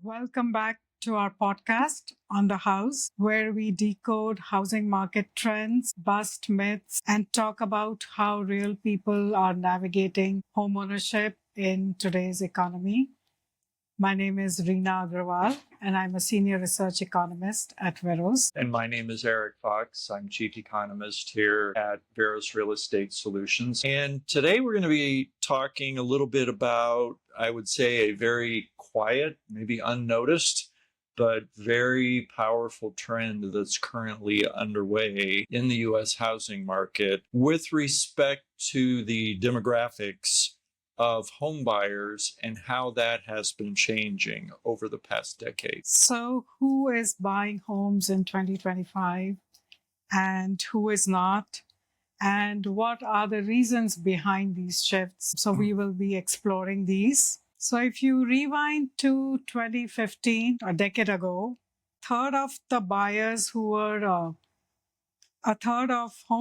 Welcome back to our podcast on the house, where we decode housing market trends, bust myths, and talk about how real people are navigating homeownership in today's economy. My name is Reena Agrawal, and I'm a senior research economist at Veros. And my name is Eric Fox. I'm chief economist here at Veros Real Estate Solutions. And today we're going to be talking a little bit about, I would say, a very quiet, maybe unnoticed, but very powerful trend that's currently underway in the U.S. housing market with respect to the demographics of homebuyers and how that has been changing over the past decade. So, who is buying homes in 2025 and who is not? And what are the reasons behind these shifts? So, we will be exploring these. So, if you rewind to 2015, a decade ago, a third of home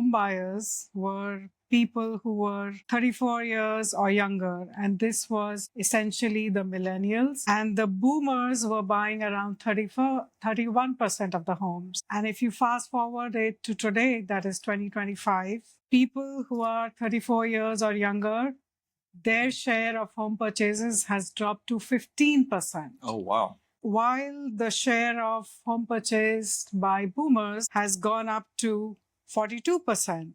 buyers were people who were 34 years or younger, and this was essentially the millennials. And the boomers were buying around 31% of the homes. And if you fast forward it to today, that is 2025, people who are 34 years or younger, their share of home purchases has dropped to 15%. Oh, wow. While the share of home purchased by boomers has gone up to 42%.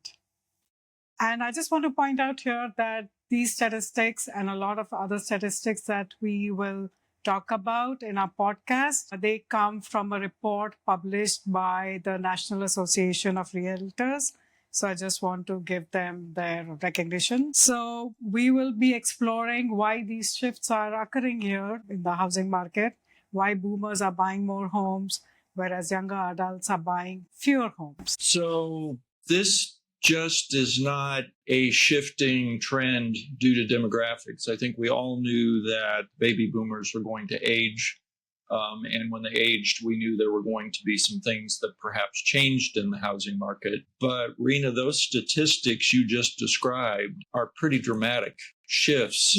And I just want to point out here that these statistics and a lot of other statistics that we will talk about in our podcast, they come from a report published by the National Association of Realtors. So I just want to give them their recognition. So we will be exploring why these shifts are occurring here in the housing market, why boomers are buying more homes, whereas younger adults are buying fewer homes. So this just is not a shifting trend due to demographics. I think we all knew that baby boomers were going to age. And when they aged, we knew there were going to be some things that perhaps changed in the housing market. But Reena, those statistics you just described are pretty dramatic shifts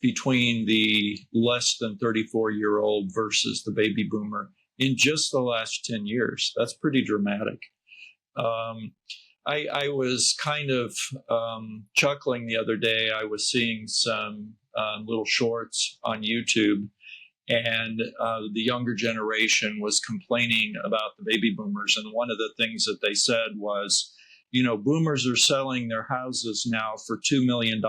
between the less than 34-year-old versus the baby boomer in just the last 10 years. That's pretty dramatic. I was kind of chuckling the other day. I was seeing some little shorts on YouTube, and the younger generation was complaining about the baby boomers. And one of the things that they said was, boomers are selling their houses now for $2 million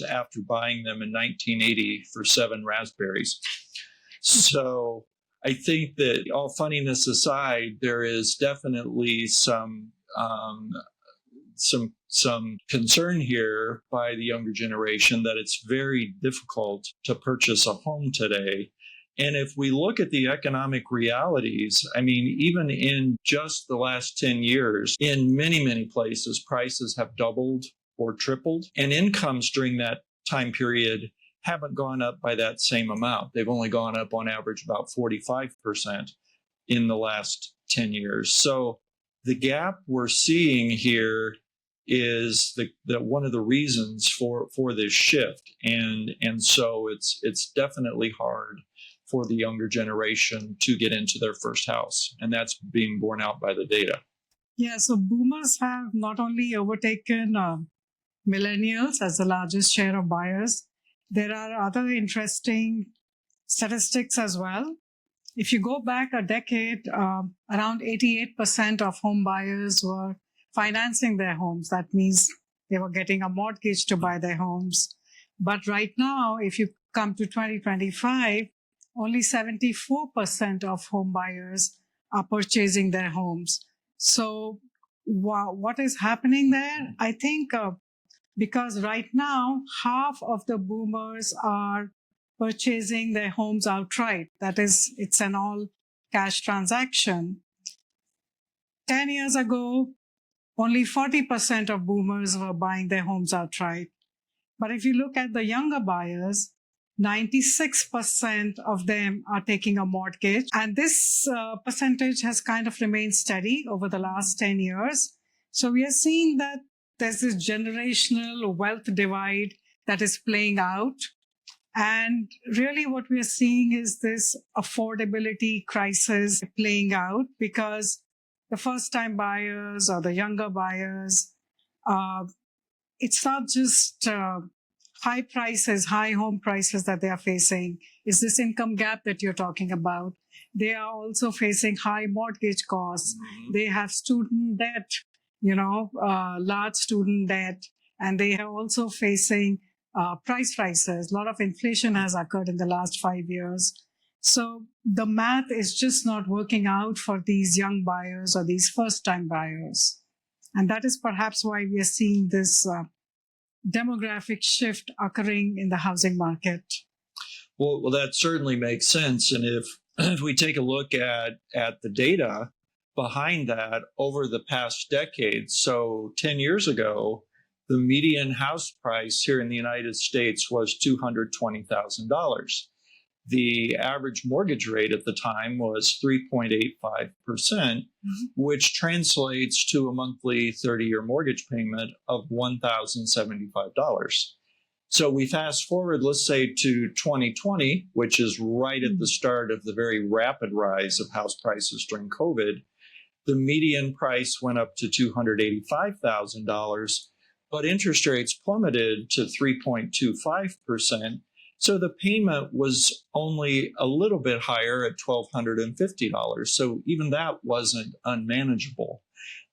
after buying them in 1980 for 7 raspberries. So I think that, all funniness aside, there is definitely some concern here by the younger generation that it's very difficult to purchase a home today. And if we look at the economic realities, I mean, even in just the last 10 years, in many, many places, prices have doubled or tripled, and incomes during that time period haven't gone up by that same amount. They've only gone up on average about 45% in the last 10 years. So the gap we're seeing here is the one of the reasons for this shift. And so it's definitely hard for the younger generation to get into their first house. And that's being borne out by the data. Yeah, so boomers have not only overtaken millennials as the largest share of buyers, there are other interesting statistics as well. If you go back a decade, around 88% of home buyers were financing their homes. That means they were getting a mortgage to buy their homes. But right now, if you come to 2025, only 74% of home buyers are purchasing their homes. So what is happening there? I think because right now, half of the boomers are purchasing their homes outright. That is, it's an all cash transaction. 10 years ago, only 40% of boomers were buying their homes outright. But if you look at the younger buyers, 96% of them are taking a mortgage. And this percentage has kind of remained steady over the last 10 years. So we are seeing that there's this generational wealth divide that is playing out. And really, what we're seeing is this affordability crisis playing out because the first time buyers or the younger buyers, uh, it's not just high prices, high home prices that they are facing. Is this income gap that you're talking about? They are also facing high mortgage costs. Mhm. They have student debt, large student debt, and they are also facing price rises. A lot of inflation has occurred in the last 5 years. So the math is just not working out for these young buyers or these first time buyers. And that is perhaps why we are seeing this demographic shift occurring in the housing market. Well, that certainly makes sense. And if we take a look at the data behind that over the past decade, so 10 years ago, the median house price here in the United States was $220,000. The average mortgage rate at the time was 3.85%, which translates to a monthly 30-year mortgage payment of $1,075. So we fast forward, let's say, to 2020, which is right at the start of the very rapid rise of house prices during COVID. The median price went up to $285,000, but interest rates plummeted to 3.25%. So the payment was only a little bit higher at $1,250. So even that wasn't unmanageable.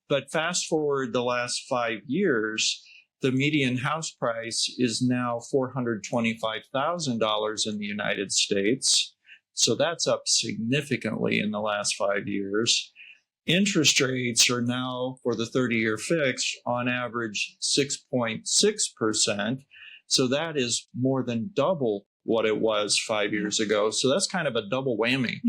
But fast forward the last 5 years, the median house price is now $425,000 in the United States. So that's up significantly in the last 5 years. Interest rates are now, for the 30-year fix, on average 6.6%. So that is more than double what it was 5 years ago. So that's kind of a double whammy.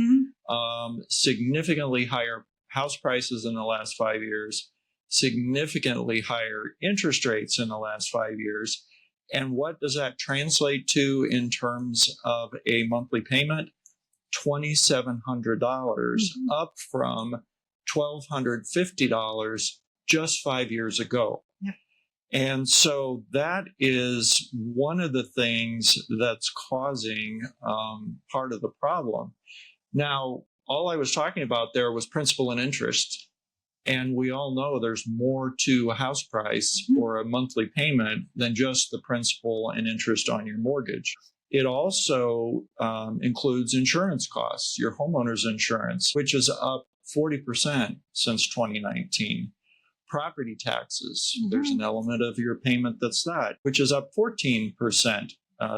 Significantly higher house prices in the last 5 years, significantly higher interest rates in the last 5 years. And what does that translate to in terms of a monthly payment? $2,700, up from $1,250 just 5 years ago. Yeah. And so that is one of the things that's causing part of the problem. Now, all I was talking about there was principal and interest. And we all know there's more to a house price or a monthly payment than just the principal and interest on your mortgage. It also includes insurance costs, your homeowner's insurance, which is up 40% since 2019. Property taxes, there's an element of your payment that's that, which is up 14%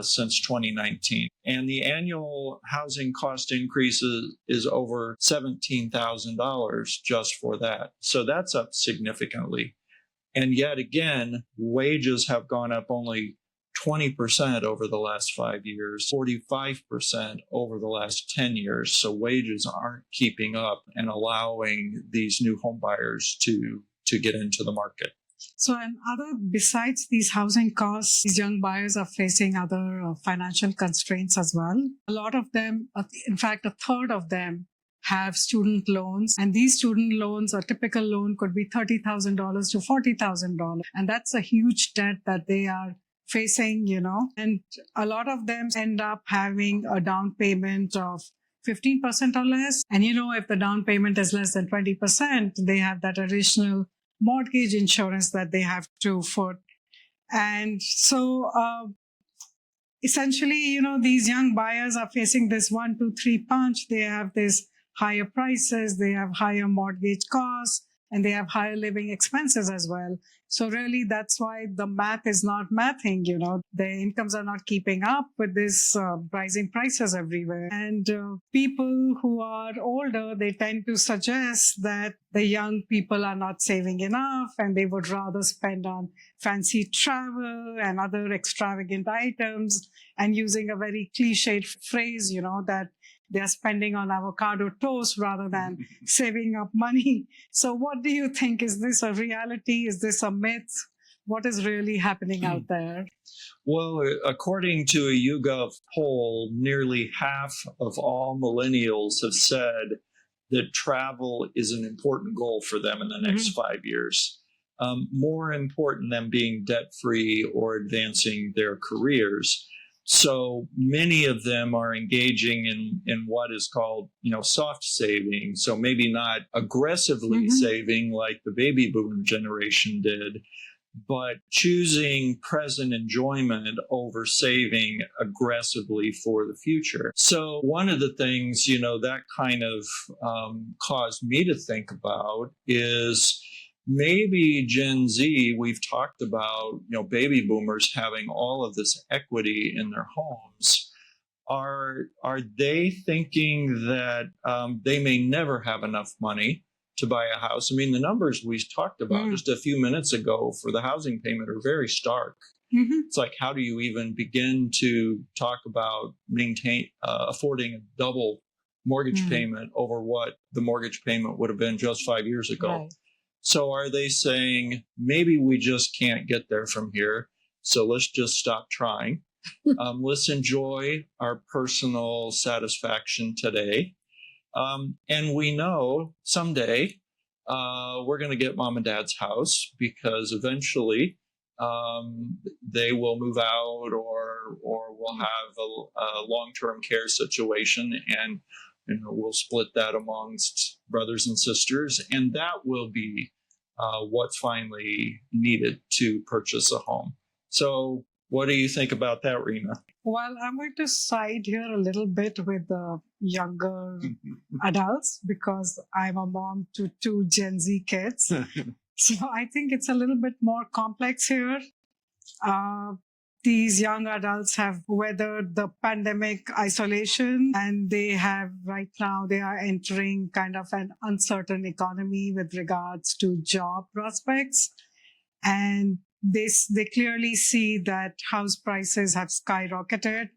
since 2019. And the annual housing cost increase is over $17,000 just for that. So that's up significantly. And yet again, wages have gone up only 20% over the last 5 years, 45% over the last 10 years. So wages aren't keeping up and allowing these new home buyers to get into the market. So, besides these housing costs, these young buyers are facing other financial constraints as well. A lot of them, in fact, a third of them have student loans. And these student loans, a typical loan could be $30,000 to $40,000. And that's a huge debt that they are facing, and a lot of them end up having a down payment of 15% or less. And, if the down payment is less than 20%, they have that additional mortgage insurance that they have to foot. And so essentially, these young buyers are facing this 1, 2, 3 punch. They have this higher prices, they have higher mortgage costs, and they have higher living expenses as well. So really, that's why the math is not mathing, the incomes are not keeping up with this rising prices everywhere. And people who are older, they tend to suggest that the young people are not saving enough and they would rather spend on fancy travel and other extravagant items, and using a very cliched phrase, that they are spending on avocado toast rather than saving up money. So what do you think? Is this a reality? Is this a myth? What is really happening out there? Well, according to a YouGov poll, nearly half of all millennials have said that travel is an important goal for them in the next 5 years. More important than being debt-free or advancing their careers. So many of them are engaging in what is called, soft saving. So maybe not aggressively saving like the baby boomer generation did, but choosing present enjoyment over saving aggressively for the future. So one of the things, that kind of caused me to think about is maybe Gen Z. We've talked about, baby boomers having all of this equity in their homes. Are they thinking that they may never have enough money to buy a house? I mean, the numbers we talked about just a few minutes ago for the housing payment are very stark. It's like, how do you even begin to talk about affording a double mortgage payment over what the mortgage payment would have been just 5 years ago? Right. So are they saying, maybe we just can't get there from here, so let's just stop trying? Let's enjoy our personal satisfaction today. And we know someday we're going to get mom and dad's house, because eventually they will move out, or we'll have a long-term care situation, and we'll split that amongst brothers and sisters, and that will be what's finally needed to purchase a home. So what do you think about that, Rena? Well, I'm going to side here a little bit with the younger adults, because I'm a mom to 2 Gen Z kids. So I think it's a little bit more complex here. These young adults have weathered the pandemic isolation, and they are entering kind of an uncertain economy with regards to job prospects. And they clearly see that house prices have skyrocketed,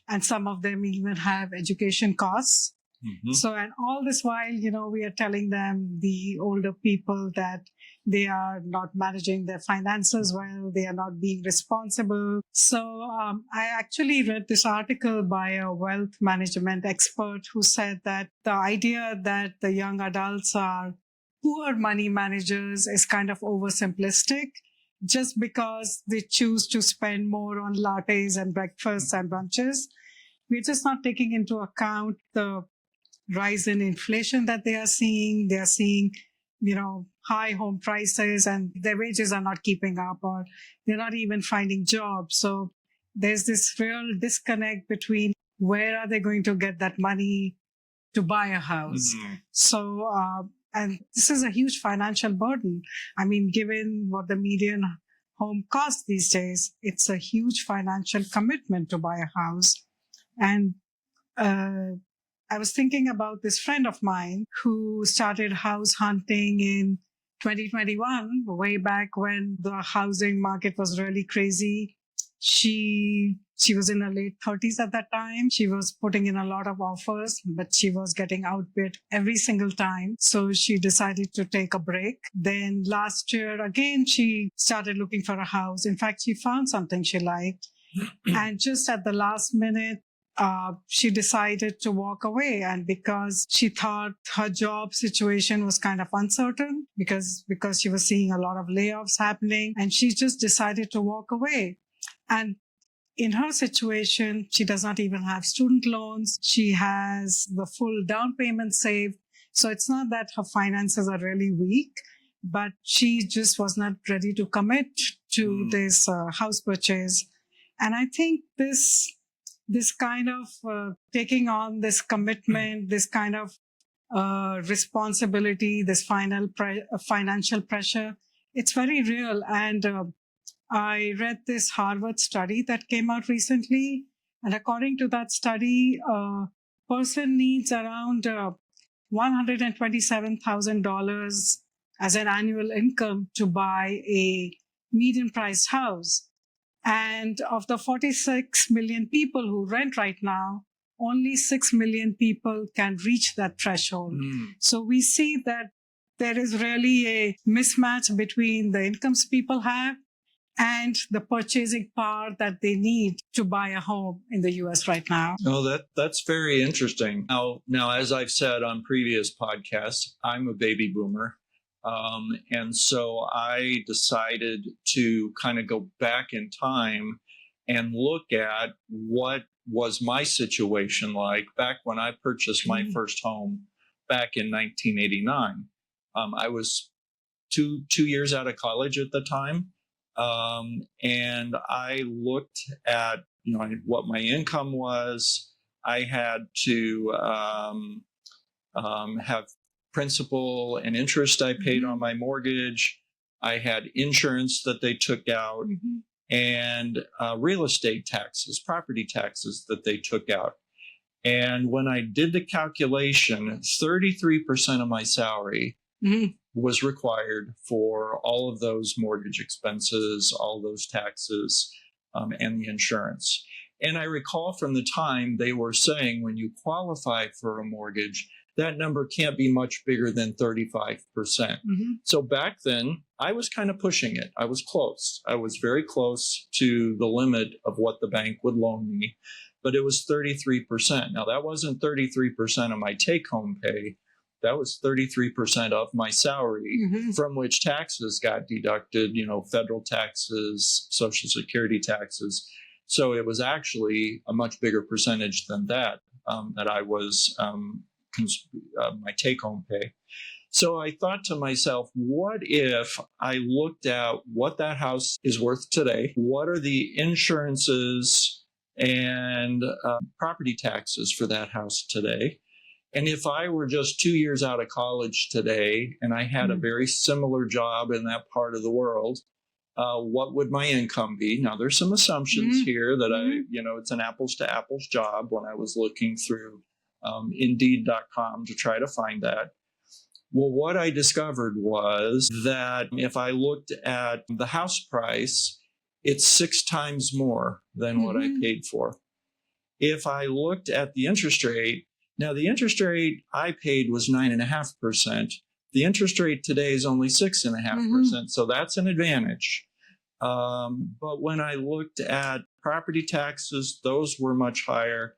and some of them even have education costs. So, and all this while, we are telling them, the older people, that they are not managing their finances well, they are not being responsible. So I actually read this article by a wealth management expert who said that the idea that the young adults are poor money managers is kind of oversimplistic, just because they choose to spend more on lattes and breakfasts and lunches. We're just not taking into account the rise in inflation that they are seeing. They are seeing, high home prices, and their wages are not keeping up, or they're not even finding jobs. So there's this real disconnect between where are they going to get that money to buy a house. So, and this is a huge financial burden. I mean, given what the median home costs these days, it's a huge financial commitment to buy a house. And I was thinking about this friend of mine who started house hunting in 2021, way back when the housing market was really crazy. She was in her late 30s at that time. She was putting in a lot of offers, but she was getting outbid every single time. So she decided to take a break. Then last year, again, she started looking for a house. In fact, she found something she liked. And just at the last minute, she decided to walk away. And because she thought her job situation was kind of uncertain, because she was seeing a lot of layoffs happening, and she just decided to walk away. And in her situation, she does not even have student loans. She has the full down payment saved. So it's not that her finances are really weak, but she just was not ready to commit to this house purchase. And I think this kind of taking on this commitment, this kind of responsibility, this financial pressure, it's very real. And I read this Harvard study that came out recently. And according to that study, a person needs around $127,000 as an annual income to buy a median priced house. And of the 46 million people who rent right now, only 6 million people can reach that threshold. So we see that there is really a mismatch between the incomes people have and the purchasing power that they need to buy a home in the US right now. Oh, that's very interesting. Now, as I've said on previous podcasts, I'm a baby boomer. And so I decided to kind of go back in time and look at what was my situation like back when I purchased my first home back in 1989. I was two years out of college at the time, and I looked at what my income was. I had to have principal and interest I paid on my mortgage. I had insurance that they took out, and real estate taxes, property taxes that they took out. And when I did the calculation, 33% of my salary was required for all of those mortgage expenses, all those taxes, and the insurance. And I recall from the time they were saying when you qualify for a mortgage, that number can't be much bigger than 35%. So back then, I was kind of pushing it. I was close. I was very close to the limit of what the bank would loan me, but it was 33%. Now, that wasn't 33% of my take-home pay. That was 33% of my salary, from which taxes got deducted, federal taxes, Social Security taxes. So it was actually a much bigger percentage than that I was my take-home pay. So I thought to myself, what if I looked at what that house is worth today? What are the insurances and property taxes for that house today? And if I were just 2 years out of college today and I had a very similar job in that part of the world, what would my income be? Now, there's some assumptions here that it's an apples to apples job when I was looking through Indeed.com to try to find that. Well, what I discovered was that if I looked at the house price, it's 6 times more than what I paid for. If I looked at the interest rate, now the interest rate I paid was 9.5%. The interest rate today is only 6.5%. So that's an advantage. But when I looked at property taxes, those were much higher.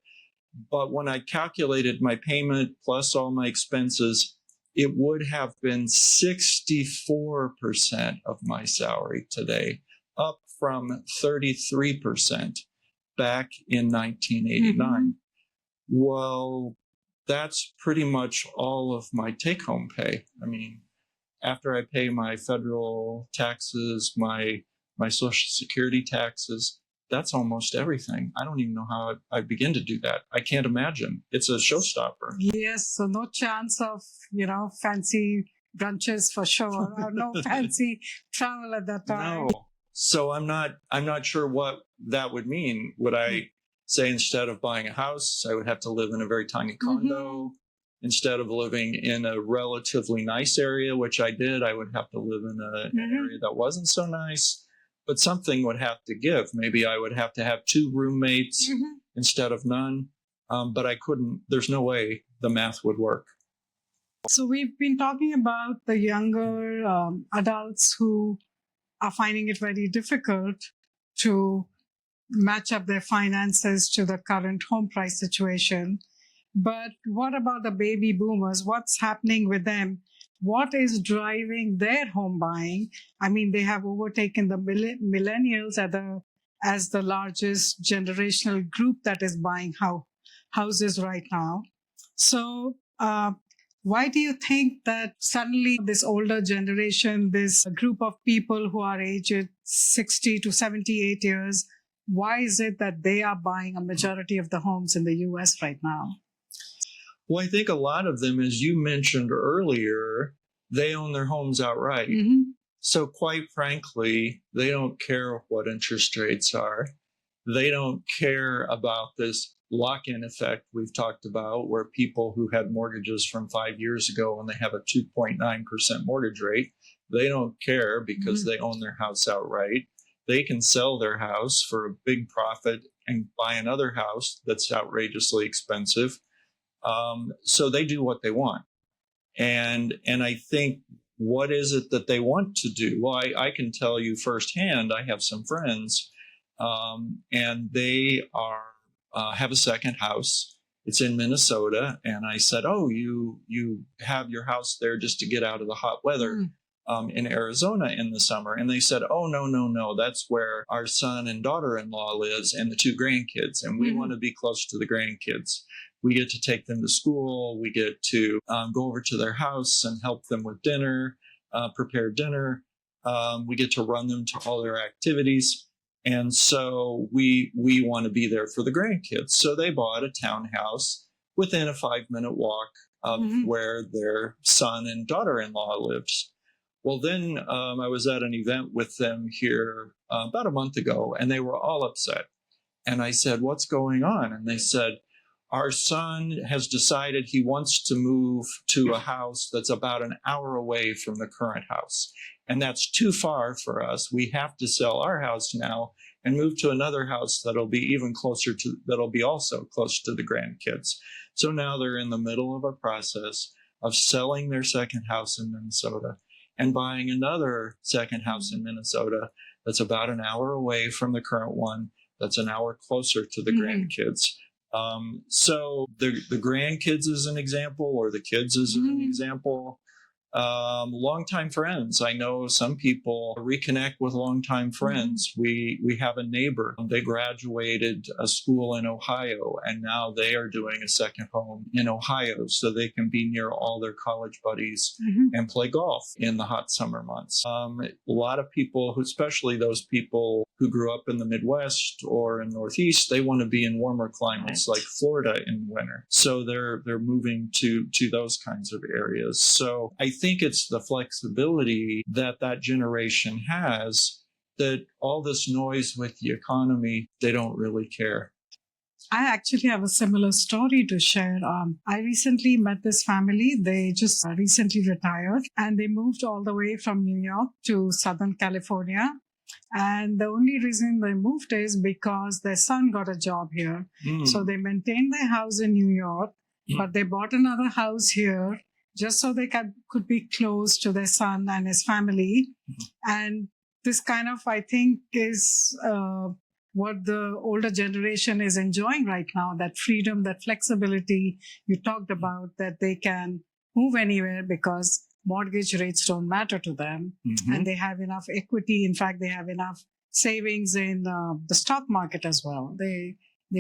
But when I calculated my payment plus all my expenses, it would have been 64% of my salary today, up from 33% back in 1989. Well, that's pretty much all of my take-home pay. I mean, after I pay my federal taxes, my Social Security taxes, that's almost everything. I don't even know how I begin to do that. I can't imagine. It's a showstopper. Yes, so no chance of, fancy brunches for sure, or no fancy travel at that time. No. So I'm not sure what that would mean. Would I say instead of buying a house, I would have to live in a very tiny condo? Instead of living in a relatively nice area, which I did, I would have to live in an area that wasn't so nice. But something would have to give. Maybe I would have to have 2 roommates instead of none. But I couldn't, there's no way the math would work. So we've been talking about the younger adults who are finding it very difficult to match up their finances to the current home price situation. But what about the baby boomers? What's happening with them? What is driving their home buying? I mean, they have overtaken the millennials as the largest generational group that is buying houses right now. So why do you think that suddenly this older generation, this group of people who are aged 60 to 78 years, why is it that they are buying a majority of the homes in the U.S. right now? Well, I think a lot of them, as you mentioned earlier, they own their homes outright. So quite frankly, they don't care what interest rates are. They don't care about this lock-in effect we've talked about, where people who had mortgages from 5 years ago and they have a 2.9% mortgage rate, they don't care because they own their house outright. They can sell their house for a big profit and buy another house that's outrageously expensive. So they do what they want. And I think, what is it that they want to do? Well, I can tell you firsthand, I have some friends, and they have a second house. It's in Minnesota. And I said, oh, you have your house there just to get out of the hot weather. in Arizona in the summer. And they said, oh, no, that's where our son and daughter-in-law lives and the two grandkids. And we want to be close to the grandkids. We get to take them to school. We get to go over to their house and help them with dinner, prepare dinner. We get to run them to all their activities. And so we want to be there for the grandkids. So they bought a townhouse within a 5-minute walk of where their son and daughter-in-law lives. Well, then I was at an event with them here about a month ago, and they were all upset. And I said, what's going on? And they said, our son has decided he wants to move to a house that's about an hour away from the current house. And that's too far for us. We have to sell our house now and move to another house that'll be even closer to, that'll be also close to the grandkids. So now they're in the middle of a process of selling their second house in Minnesota and buying another second house in Minnesota that's about an hour away from the current one, that's an hour closer to the grandkids. So the grandkids is an example, or the kids is an example. Longtime friends. I know some people reconnect with longtime friends. We have a neighbor. They graduated a school in Ohio, and now they are doing a second home in Ohio so they can be near all their college buddies and play golf in the hot summer months. A lot of people, who, especially those people who grew up in the Midwest or in Northeast, they want to be in warmer climates like Florida in winter. So they're moving to those kinds of areas. So I think it's the flexibility that generation has, that all this noise with the economy, they don't really care. I actually have a similar story to share. I recently met this family. They just recently retired, and they moved all the way from New York to Southern California. And the only reason they moved is because their son got a job here. So they maintained their house in New York, but they bought another house here just so they could be close to their son and his family. And this kind of, I think, is what the older generation is enjoying right now, that freedom, that flexibility you talked about, that they can move anywhere because mortgage rates don't matter to them, and they have enough equity. In fact, they have enough savings in the stock market as well. They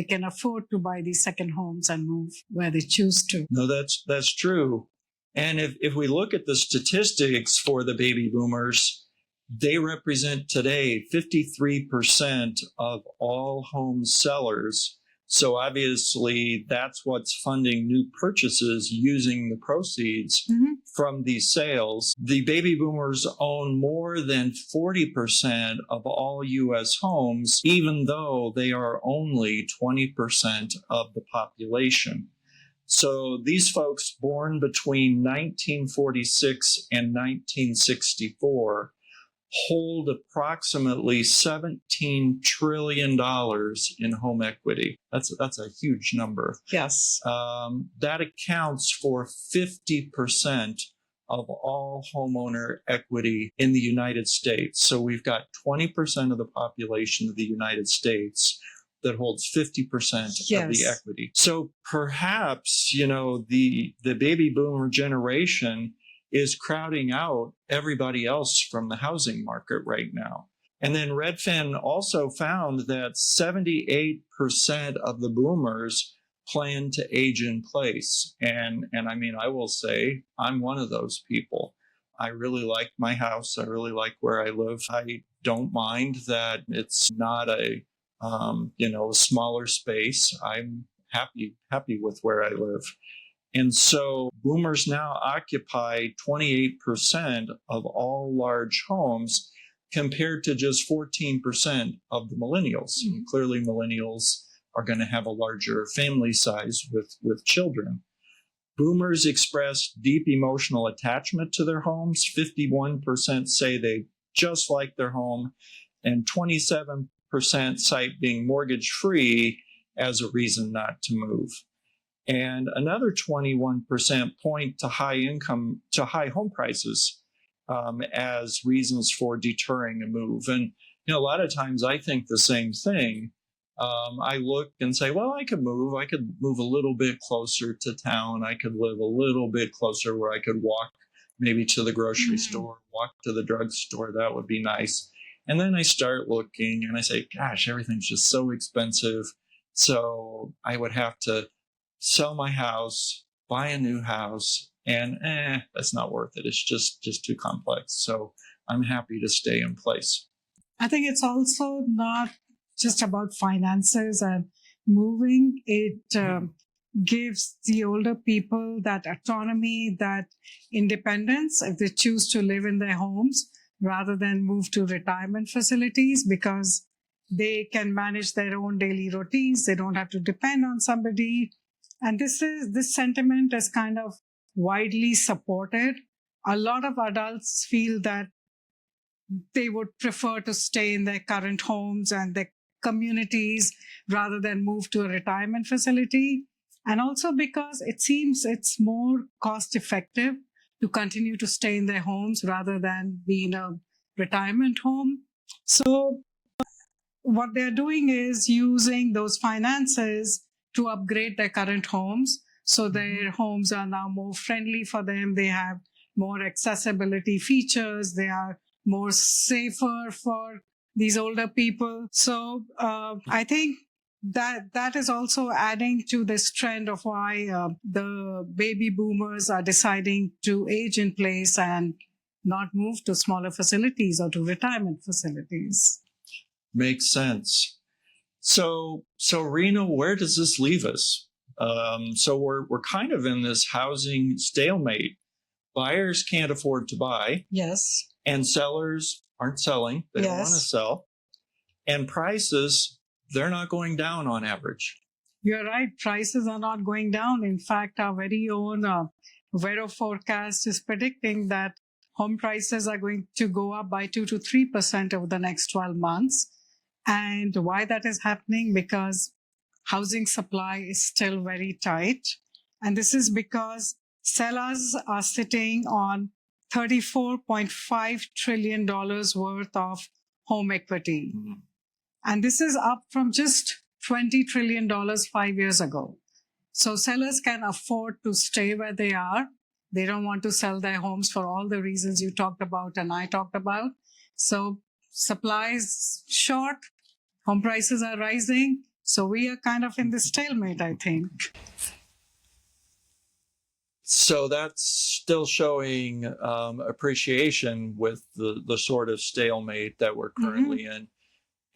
can afford to buy these second homes and move where they choose to. No, that's true. And if we look at the statistics for the baby boomers, they represent today 53% of all home sellers. So obviously that's what's funding new purchases using the proceeds from these sales. The baby boomers own more than 40% of all U.S. homes, even though they are only 20% of the population. So these folks born between 1946 and 1964 hold approximately $17 trillion in home equity. That's a huge number. Yes. That accounts for 50% of all homeowner equity in the United States. So we've got 20% of the population of the United States that holds 50% of the equity. So perhaps, the baby boomer generation is crowding out everybody else from the housing market right now. And then Redfin also found that 78% of the boomers plan to age in place. And I mean, I will say I'm one of those people. I really like my house. I really like where I live. I don't mind that it's not a smaller space. I'm happy with where I live. And so boomers now occupy 28% of all large homes compared to just 14% of the millennials. And clearly millennials are going to have a larger family size with children. Boomers express deep emotional attachment to their homes. 51% say they just like their home, and 27% cite being mortgage-free as a reason not to move. And another 21% point to high home prices as reasons for deterring a move. And a lot of times I think the same thing. I look and say, well, I could move a little bit closer to town. I could live a little bit closer where I could walk maybe to the grocery Mm. store, walk to the drugstore. That would be nice. And then I start looking and I say, gosh, everything's just so expensive. So I would have to sell my house, buy a new house, and that's not worth it. It's just too complex. So I'm happy to stay in place. I think it's also not just about finances and moving. It gives the older people that autonomy, that independence if they choose to live in their homes rather than move to retirement facilities, because they can manage their own daily routines. They don't have to depend on somebody. And this sentiment is kind of widely supported. A lot of adults feel that they would prefer to stay in their current homes and their communities rather than move to a retirement facility. And also because it seems it's more cost effective to continue to stay in their homes rather than be in a retirement home. So what they're doing is using those finances to upgrade their current homes. So their homes are now more friendly for them. They have more accessibility features. They are more safer for these older people. So I think that is also adding to this trend of why the baby boomers are deciding to age in place and not move to smaller facilities or to retirement facilities. Makes sense. So Rena, where does this leave us? So we're kind of in this housing stalemate. Buyers can't afford to buy. Yes. And sellers aren't selling. They don't want to sell. And prices, they're not going down on average. You're right. Prices are not going down. In fact, our very own Veros forecast is predicting that home prices are going to go up by 2 to 3% over the next 12 months. And why that is happening? Because housing supply is still very tight. And this is because sellers are sitting on $34.5 trillion worth of home equity. Mm-hmm. And this is up from just $20 trillion 5 years ago. So sellers can afford to stay where they are. They don't want to sell their homes for all the reasons you talked about and I talked about. So supply is short, home prices are rising. So we are kind of in this stalemate, I think. So that's still showing appreciation with the sort of stalemate that we're currently in.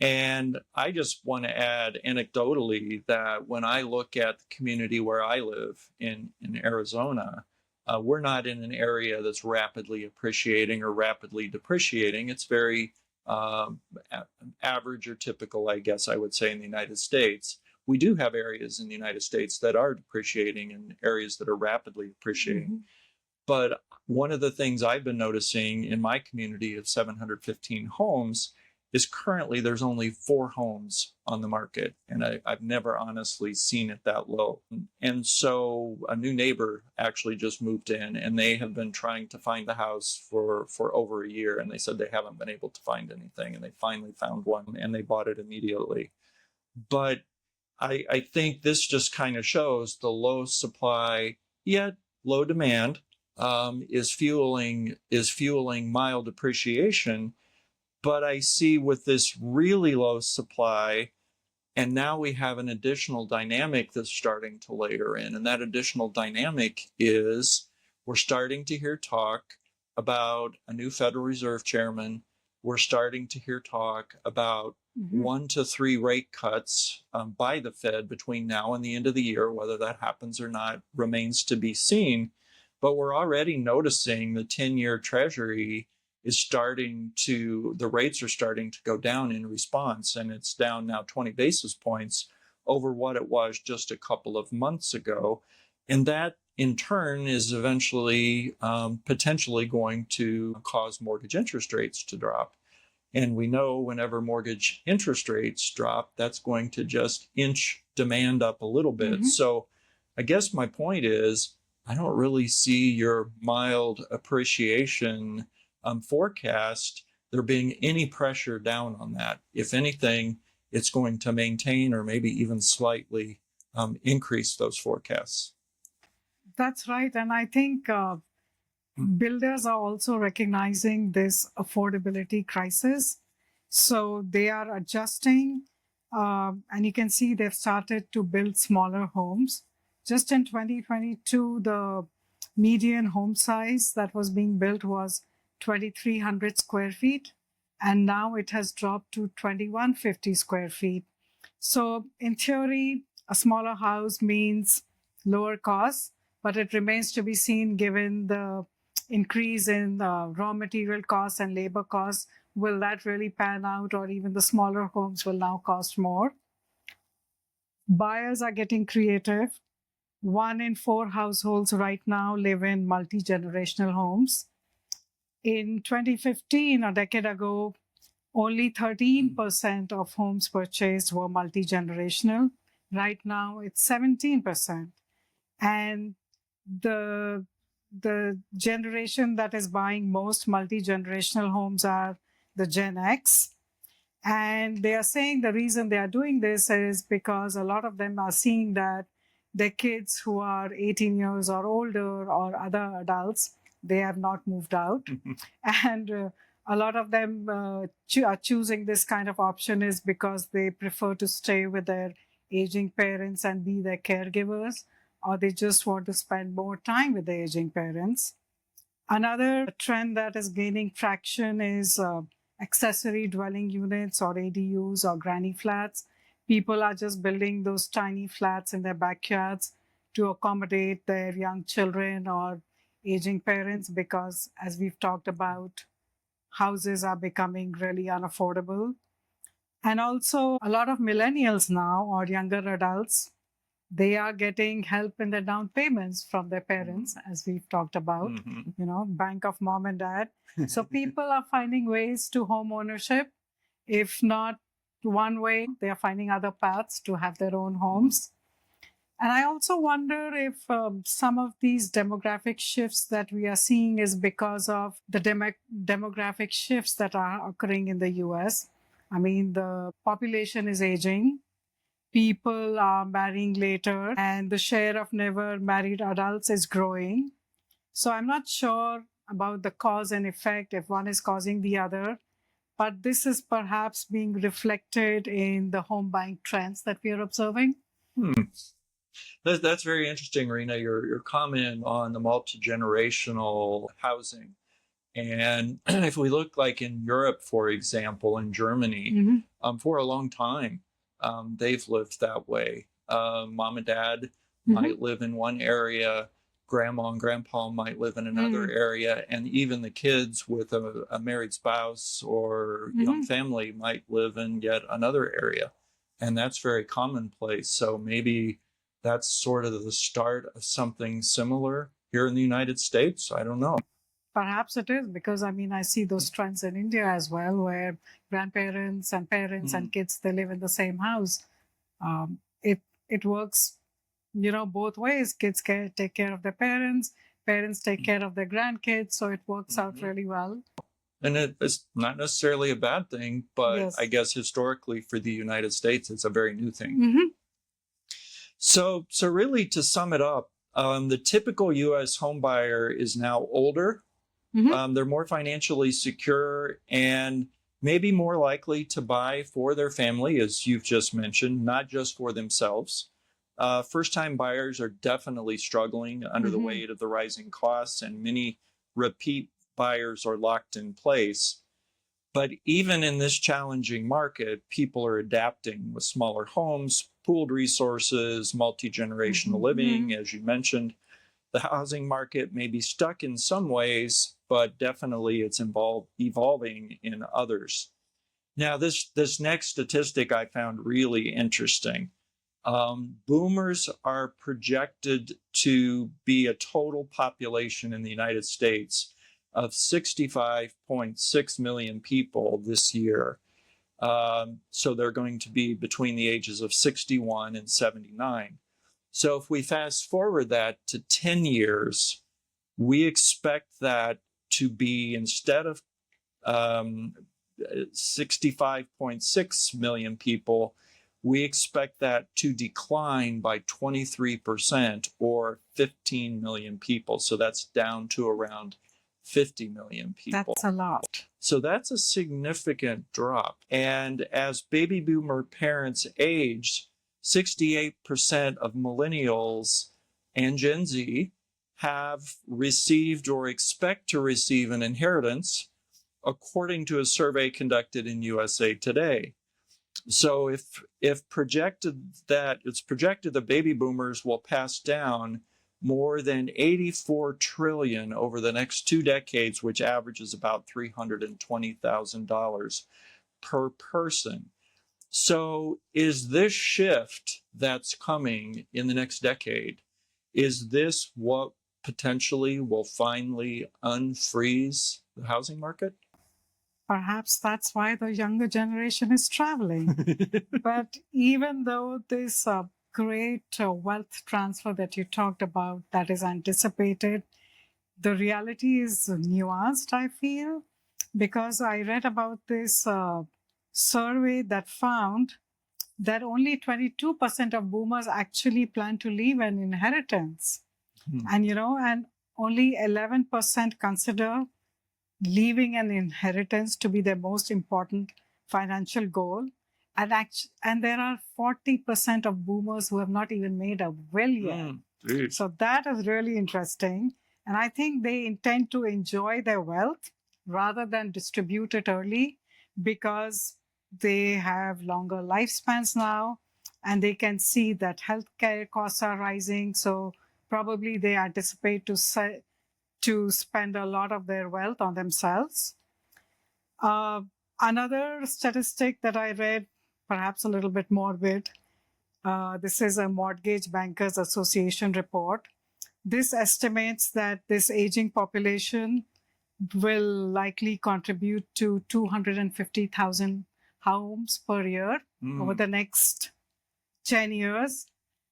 And I just want to add anecdotally that when I look at the community where I live in Arizona, we're not in an area that's rapidly appreciating or rapidly depreciating. It's very average or typical, I guess I would say, in the United States. We do have areas in the United States that are depreciating and areas that are rapidly appreciating. Mm-hmm. But one of the things I've been noticing in my community of 715 homes is currently there's only 4 homes on the market. And I've never honestly seen it that low. And so a new neighbor actually just moved in and they have been trying to find the house for over a year. And they said they haven't been able to find anything. And they finally found one and they bought it immediately. But I think this just kind of shows the low supply, yet low demand is fueling mild appreciation. But I see with this really low supply, and now we have an additional dynamic that's starting to layer in. And that additional dynamic is we're starting to hear talk about a new Federal Reserve chairman. We're starting to hear talk about 1 to 3 rate cuts by the Fed between now and the end of the year. Whether that happens or not remains to be seen. But we're already noticing the 10-year Treasury the rates are starting to go down in response, and it's down now 20 basis points over what it was just a couple of months ago. And that in turn is eventually potentially going to cause mortgage interest rates to drop. And we know whenever mortgage interest rates drop, that's going to just inch demand up a little bit. Mm-hmm. So I guess my point is, I don't really see your mild appreciation forecast there being any pressure down on that. If anything, it's going to maintain or maybe even slightly increase those forecasts. That's right. And I think Builders are also recognizing this affordability crisis. So they are adjusting, and you can see they've started to build smaller homes. Just in 2022, the median home size that was being built was 2,300 square feet, and now it has dropped to 2,150 square feet. So, in theory, a smaller house means lower costs, but it remains to be seen given the increase in raw material costs and labor costs. Will that really pan out, or even the smaller homes will now cost more? Buyers are getting creative. 1 in 4 households right now live in multi generational homes. In 2015, a decade ago, only 13% of homes purchased were multi generational. Right now, it's 17%. And the generation that is buying most multi-generational homes are the Gen X. And they are saying the reason they are doing this is because a lot of them are seeing that their kids who are 18 years or older or other adults, they have not moved out. And a lot of them are choosing this kind of option is because they prefer to stay with their aging parents and be their caregivers, or they just want to spend more time with the aging parents. Another trend that is gaining traction is accessory dwelling units or ADUs or granny flats. People are just building those tiny flats in their backyards to accommodate their young children or aging parents because, as we've talked about, houses are becoming really unaffordable. And also, a lot of millennials now or younger adults, they are getting help in their down payments from their parents, as we've talked about, bank of mom and dad. So people are finding ways to home ownership. If not one way, they are finding other paths to have their own homes. And I also wonder if some of these demographic shifts that we are seeing is because of the demographic shifts that are occurring in the US. I mean, the population is aging, people are marrying later, and the share of never married adults is growing. So I'm not sure about the cause and effect if one is causing the other, but this is perhaps being reflected in the home buying trends that we are observing. That's very interesting, Rena, your comment on the multi-generational housing. And if we look like in Europe, for example, in Germany, for a long time, they've lived that way. Mom and dad might live in one area, grandma and grandpa might live in another area, and even the kids with a married spouse or young family might live in yet another area. And that's very commonplace. So maybe that's sort of the start of something similar here in the United States. I don't know. Perhaps it is because I see those trends in India as well, where grandparents and parents and kids, they live in the same house. It works, both ways. Kids take care of their parents, parents take care of their grandkids, so it works out really well. And it's not necessarily a bad thing, but Yes. I guess historically for the United States, it's a very new thing. So really, to sum it up, the typical U.S. home buyer is now older. They're more financially secure and maybe more likely to buy for their family, as you've just mentioned, not just for themselves. First-time buyers are definitely struggling under the weight of the rising costs, and many repeat buyers are locked in place. But even in this challenging market, people are adapting with smaller homes, pooled resources, multi-generational living, as you mentioned. The housing market may be stuck in some ways, but definitely it's evolving in others. Now, this next statistic I found really interesting. Boomers are projected to be a total population in the United States of 65.6 million people this year. So they're going to be between the ages of 61 and 79. So if we fast forward that to 10 years, we expect that to be, instead of 65.6 million people, we expect that to decline by 23% or 15 million people. So that's down to around 50 million people. That's a lot. So that's a significant drop. And as baby boomer parents age, 68% of millennials and Gen Z have received or expect to receive an inheritance, according to a survey conducted in USA Today. So if projected that it's projected that baby boomers will pass down more than 84 trillion over the next 2 decades, which averages about $320,000 per person. So is this shift that's coming in the next decade, is this what potentially will finally unfreeze the housing market? Perhaps that's why the younger generation is traveling. But even though this great wealth transfer that you talked about that is anticipated, the reality is nuanced, I feel, because I read about this survey that found that only 22% of boomers actually plan to leave an inheritance. And only 11% consider leaving an inheritance to be their most important financial goal. And there are 40% of boomers who have not even made a will yet. So that is really interesting. And I think they intend to enjoy their wealth rather than distribute it early because they have longer lifespans now and they can see that healthcare costs are rising. So probably they anticipate to spend a lot of their wealth on themselves. Another statistic that I read, perhaps a little bit morbid, this is a Mortgage Bankers Association report. This estimates that this aging population will likely contribute to 250,000 homes per year over the next 10 years.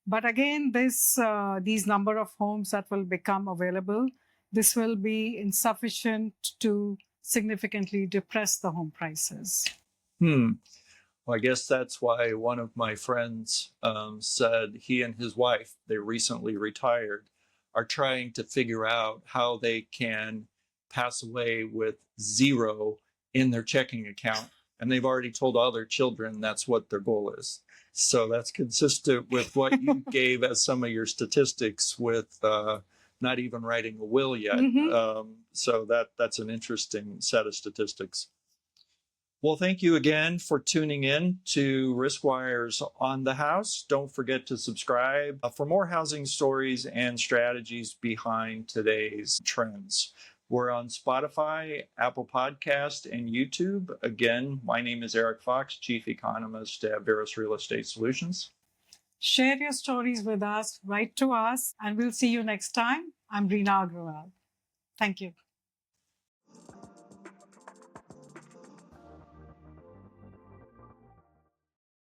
But again, these number of homes that will become available, this will be insufficient to significantly depress the home prices. Well, I guess that's why one of my friends said he and his wife, they recently retired, are trying to figure out how they can pass away with zero in their checking account. And they've already told all their children that's what their goal is. So that's consistent with what you gave as some of your statistics with not even writing a will yet. So that's an interesting set of statistics. Well, thank you again for tuning in to RiskWire's On the House. Don't forget to subscribe for more housing stories and strategies behind today's trends. We're on Spotify, Apple Podcast, and YouTube. Again, my name is Eric Fox, Chief Economist at Veros Real Estate Solutions. Share your stories with us, write to us, and we'll see you next time. I'm Reena Agrawal. Thank you.